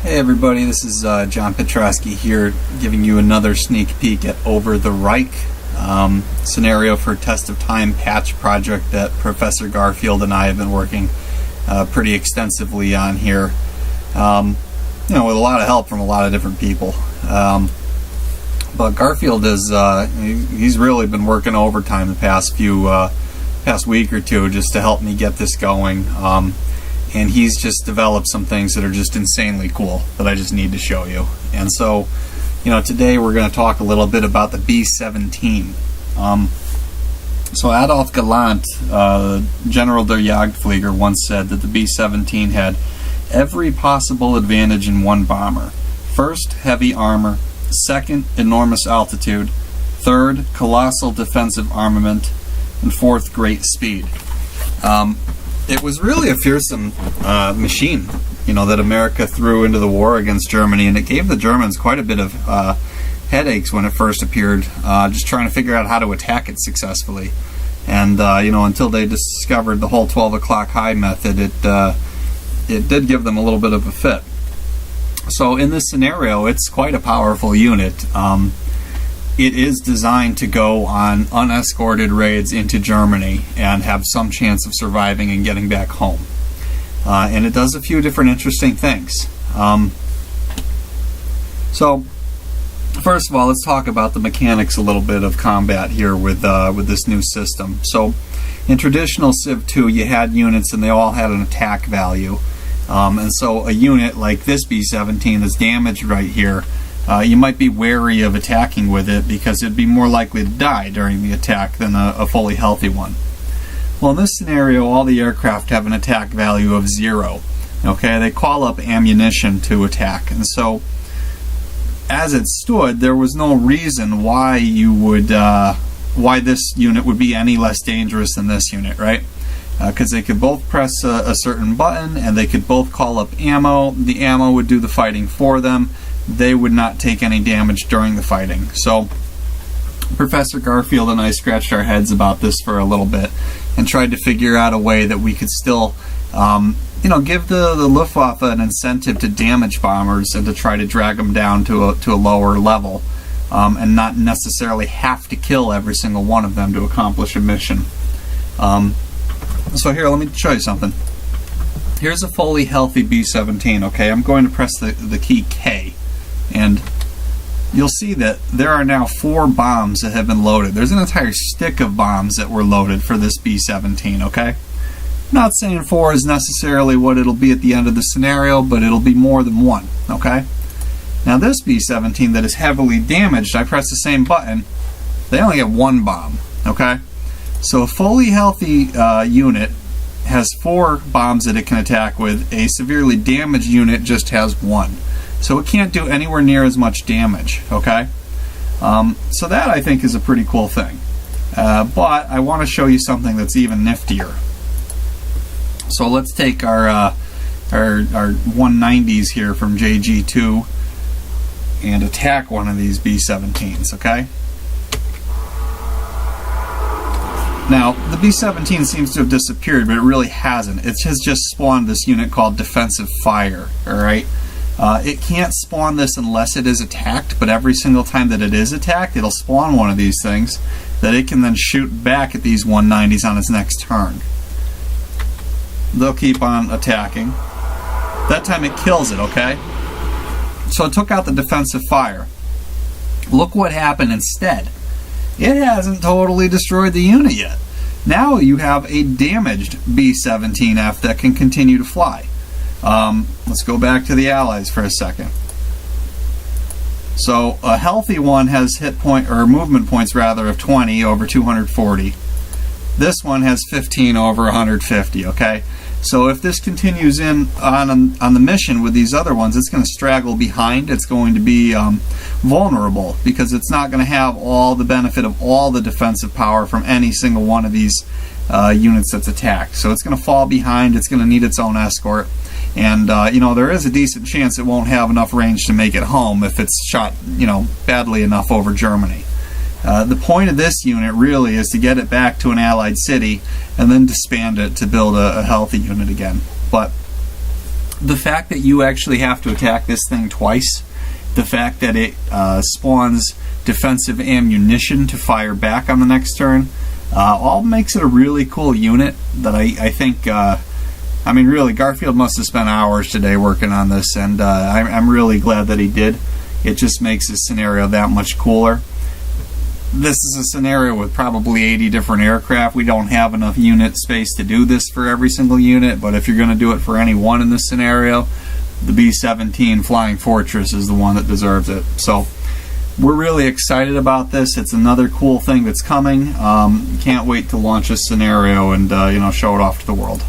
Hey everybody, this is John Petroski here, giving you another sneak peek at Over the Reich scenario for Test of Time patch project that Professor Garfield and I have been working pretty extensively on here. With a lot of help from a lot of different people. But Garfield is he's really been working overtime the past week or two just to help me get this going. And he's just developed some things that are just insanely cool that I just need to show you. And so, today we're going to talk a little bit about the B-17. So Adolf Galland, General der Jagdflieger, once said that the B-17 had every possible advantage in one bomber. First, heavy armor. Second, enormous altitude. Third, colossal defensive armament. And fourth, great speed. It was really a fearsome machine, that America threw into the war against Germany, and it gave the Germans quite a bit of headaches when it first appeared, just trying to figure out how to attack it successfully. And until they discovered the whole 12 o'clock high method, it did give them a little bit of a fit. So in this scenario, it's quite a powerful unit. It is designed to go on unescorted raids into Germany and have some chance of surviving and getting back home. And it does a few different interesting things. So, first of all, let's talk about the mechanics a little bit of combat here with this new system. So, in traditional Civ2, you had units and they all had an attack value. And so a unit like this B-17 that's damaged right here, you might be wary of attacking with it because it'd be more likely to die during the attack than a fully healthy one. Well, in this scenario, all the aircraft have an attack value of 0. Okay, they call up ammunition to attack, and so as it stood, there was no reason why why this unit would be any less dangerous than this unit, right? Because they could both press a certain button and they could both call up ammo. The ammo would do the fighting for them. They would not take any damage during the fighting. So Professor Garfield and I scratched our heads about this for a little bit and tried to figure out a way that we could still give the Luftwaffe an incentive to damage bombers and to try to drag them down to a lower level, and not necessarily have to kill every single one of them to accomplish a mission. So here, let me show you something. Here's a fully healthy B-17, okay? I'm going to press the key K, and you'll see that there are now 4 bombs that have been loaded. There's an entire stick of bombs that were loaded for this B-17, okay? Not saying 4 is necessarily what it'll be at the end of the scenario, but it'll be more than 1, okay? Now this B-17 that is heavily damaged, I press the same button, they only get 1 bomb, okay? So a fully healthy unit has 4 bombs that it can attack with. A severely damaged unit just has 1. So it can't do anywhere near as much damage, okay? So that, I think, is a pretty cool thing. But I want to show you something that's even niftier. So let's take our 190s here from JG2 and attack one of these B-17s, okay? Now, the B-17 seems to have disappeared, but it really hasn't. It has just spawned this unit called defensive fire, alright? It can't spawn this unless it is attacked, but every single time that it is attacked, it'll spawn one of these things that it can then shoot back at these 190s on its next turn. They'll keep on attacking. That time it kills it, okay? So it took out the defensive fire. Look what happened instead. It hasn't totally destroyed the unit yet. Now you have a damaged B-17F that can continue to fly. Let's go back to the Allies for a second. So a healthy one has movement points rather of 20 over 240. This one has 15 over 150. Okay, so if this continues on the mission with these other ones, it's going to straggle behind. It's going to be vulnerable because it's not going to have all the benefit of all the defensive power from any single one of these units that's attacked. So it's going to fall behind. It's going to need its own escort. And there is a decent chance it won't have enough range to make it home if it's shot badly enough over Germany. The point of this unit really is to get it back to an Allied city and then disband it to build a healthy unit again. But the fact that you actually have to attack this thing twice, the fact that it spawns defensive ammunition to fire back on the next turn, all makes it a really cool unit that I think, I mean, really, Garfield must have spent hours today working on this, and I'm really glad that he did. It just makes this scenario that much cooler. This is a scenario with probably 80 different aircraft. We don't have enough unit space to do this for every single unit, but if you're going to do it for any one in this scenario, the B-17 Flying Fortress is the one that deserves it. So we're really excited about this. It's another cool thing that's coming. Can't wait to launch this scenario and show it off to the world.